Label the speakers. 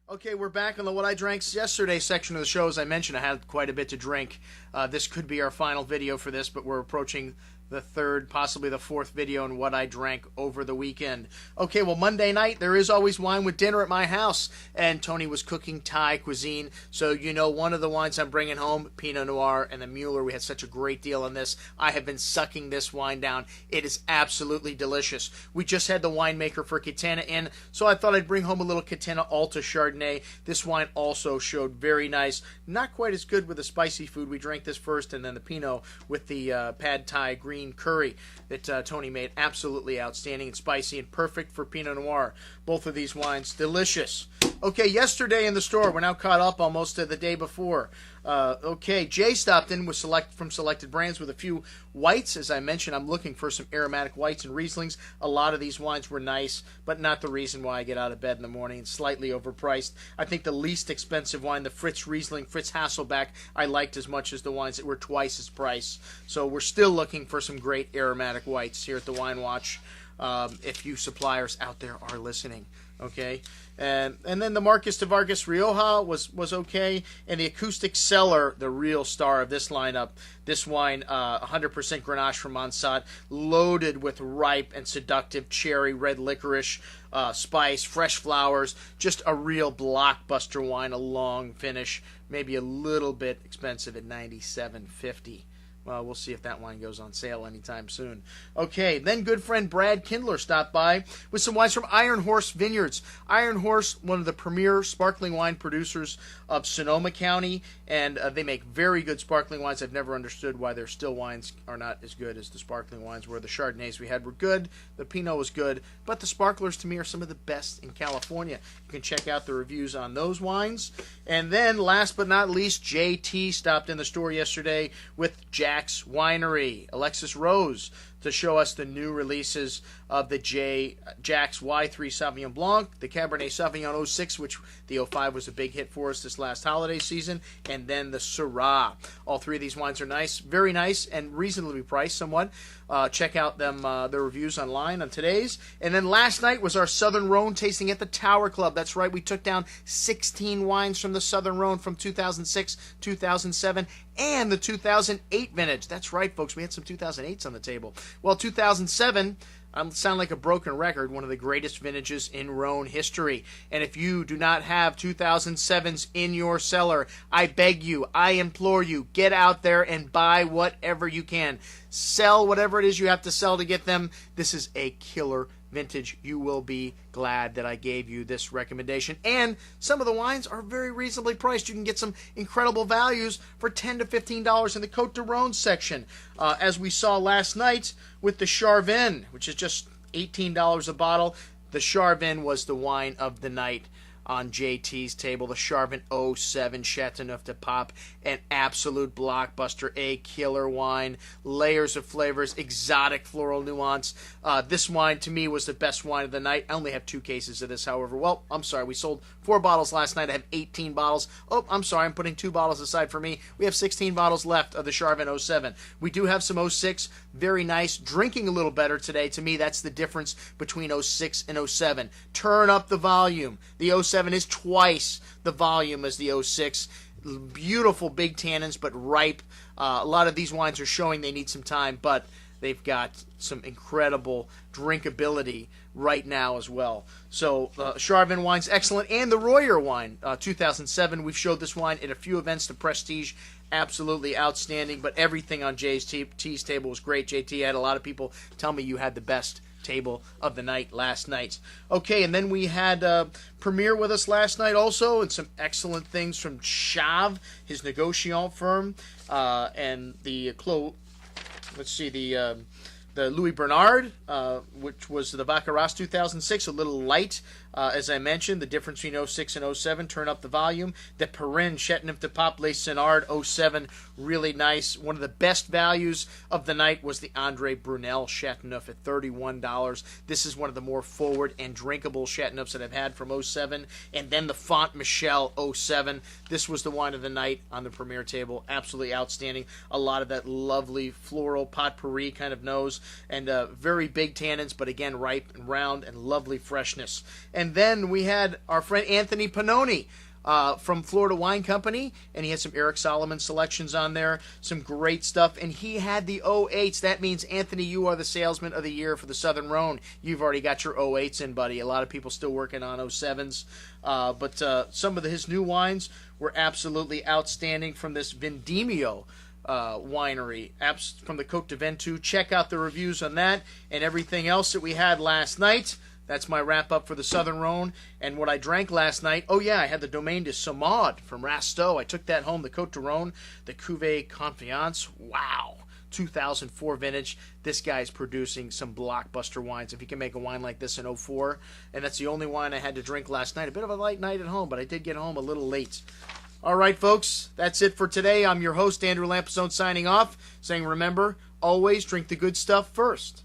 Speaker 1: Okay, we're back on the What I Drank Yesterday section of the show. As I mentioned, I had quite a bit to drink. This could be our final video for this, but we're approaching the third, possibly the fourth video on what I drank over the weekend. Okay, well, Monday night, there is always wine with dinner at my house, and Tony was cooking Thai cuisine, so you know one of the wines I'm bringing home, Pinot Noir and the Mueller. We had such a great deal on this. I have been sucking this wine down. It is absolutely delicious. We just had the winemaker for Catena in, so I thought I'd bring home a little Catena Alta Chardonnay. This wine also showed very nice. Not quite as good with the spicy food. We drank this first, and then the Pinot with the Pad Thai green curry that Tony made. Absolutely outstanding and spicy and perfect for Pinot Noir. Both of these wines, delicious. Okay, yesterday in the store, we're now caught up almost to the day before. Okay, Jay stopped in with from Selected Brands with a few whites. As I mentioned, I'm looking for some aromatic whites and Rieslings. A lot of these wines were nice, but not the reason why I get out of bed in the morning. Slightly overpriced. I think the least expensive wine, the Fritz Riesling, Fritz Hasselback, I liked as much as the wines that were twice as price. So we're still looking for some great aromatic whites here at the Wine Watch. If you suppliers out there are listening. Okay, and then the Marcus de Vargas Rioja was okay, and the Acoustic Cellar, the real star of this lineup. This wine, 100% Grenache from Monsat, loaded with ripe and seductive cherry, red licorice, spice, fresh flowers, just a real blockbuster wine, a long finish, maybe a little bit expensive at $97.50. Well, we'll see if that wine goes on sale anytime soon. Okay, then good friend Brad Kindler stopped by with some wines from Iron Horse Vineyards. Iron Horse, one of the premier sparkling wine producers of Sonoma County, and they make very good sparkling wines. I've never understood why their still wines are not as good as the sparkling wines, where the Chardonnays we had were good, the Pinot was good, but the sparklers to me are some of the best in California. You can check out the reviews on those wines. And then, last but not least, JT stopped in the store yesterday with Jack's Winery, Alexis Rose, to show us the new releases of the Jack's Y3 Sauvignon Blanc, the Cabernet Sauvignon 06, which the 05 was a big hit for us this last holiday season, and then the Syrah. All three of these wines are nice, very nice, and reasonably priced somewhat. Check out their reviews online on today's. And then last night was our Southern Rhone tasting at the Tower Club. That's right, we took down 16 wines from the Southern Rhone from 2006, 2007, and the 2008 vintage. That's right, folks, we had some 2008s on the table. Well, 2007, I sound like a broken record, one of the greatest vintages in Rhone history. And if you do not have 2007s in your cellar, I beg you, I implore you, get out there and buy whatever you can. Sell whatever it is you have to sell to get them. This is a killer vintage. You will be glad that I gave you this recommendation. And some of the wines are very reasonably priced. You can get some incredible values for $10 to $15 in the Côte de Rhone section. As we saw last night with the Charvin, which is just $18 a bottle. The Charvin was the wine of the night on JT's table. The Charvin 07 Chateauneuf de Pape, an absolute blockbuster, a killer wine, layers of flavors, exotic floral nuance. This wine to me was the best wine of the night. I only have 2 cases of this, however. Well, I'm sorry, we sold 4 bottles last night. I have 18 bottles. Oh, I'm sorry, I'm putting 2 bottles aside for me. We have 16 bottles left of the Charvin 07. We do have some 06, very nice, drinking a little better today. To me, that's the difference between 06 and 07. Turn up the volume. The 07 is twice the volume as the 06. Beautiful big tannins, but ripe. A lot of these wines are showing they need some time, but they've got some incredible drinkability right now as well. So Charvin wine's excellent, and the Royer wine, 2007. We've showed this wine at a few events. The Prestige, absolutely outstanding, but everything on JT's table was great. JT had a lot of people tell me you had the best table of the night last night. Okay, and then we had Premier with us last night also, and some excellent things from Chav, his negociant firm, and the the Louis Bernard, which was the Baccarat 2006, a little light. As I mentioned, the difference between 06 and 07, turn up the volume. The Perrin Chateauneuf de Pape Les Senard 07, really nice. One of the best values of the night was the Andre Brunel Chateauneuf at $31. This is one of the more forward and drinkable Chateauneufs that I've had from 07. And then the Font Michel 07. This was the wine of the night on the Premier table. Absolutely outstanding. A lot of that lovely floral potpourri kind of nose. And very big tannins, but again, ripe and round and lovely freshness. And And then we had our friend Anthony Pannoni from Florida Wine Company, and he had some Eric Solomon selections on there, some great stuff, and he had the 08s. That means, Anthony, you are the salesman of the year for the Southern Rhone. You've already got your 08s in, buddy. A lot of people still working on 07s, but some of his new wines were absolutely outstanding from this Vendimio winery, apps from the Côte de Ventoux. Check out the reviews on that and everything else that we had last night. That's my wrap-up for the Southern Rhone and what I drank last night. Oh, yeah, I had the Domaine de Somade from Rasteau. I took that home, the Côte de Rhone, the Cuvée Confiance. Wow, 2004 vintage. This guy's producing some blockbuster wines. If he can make a wine like this in 04, and that's the only wine I had to drink last night. A bit of a light night at home, but I did get home a little late. All right, folks, that's it for today. I'm your host, Andrew Lampasone, signing off, saying remember, always drink the good stuff first.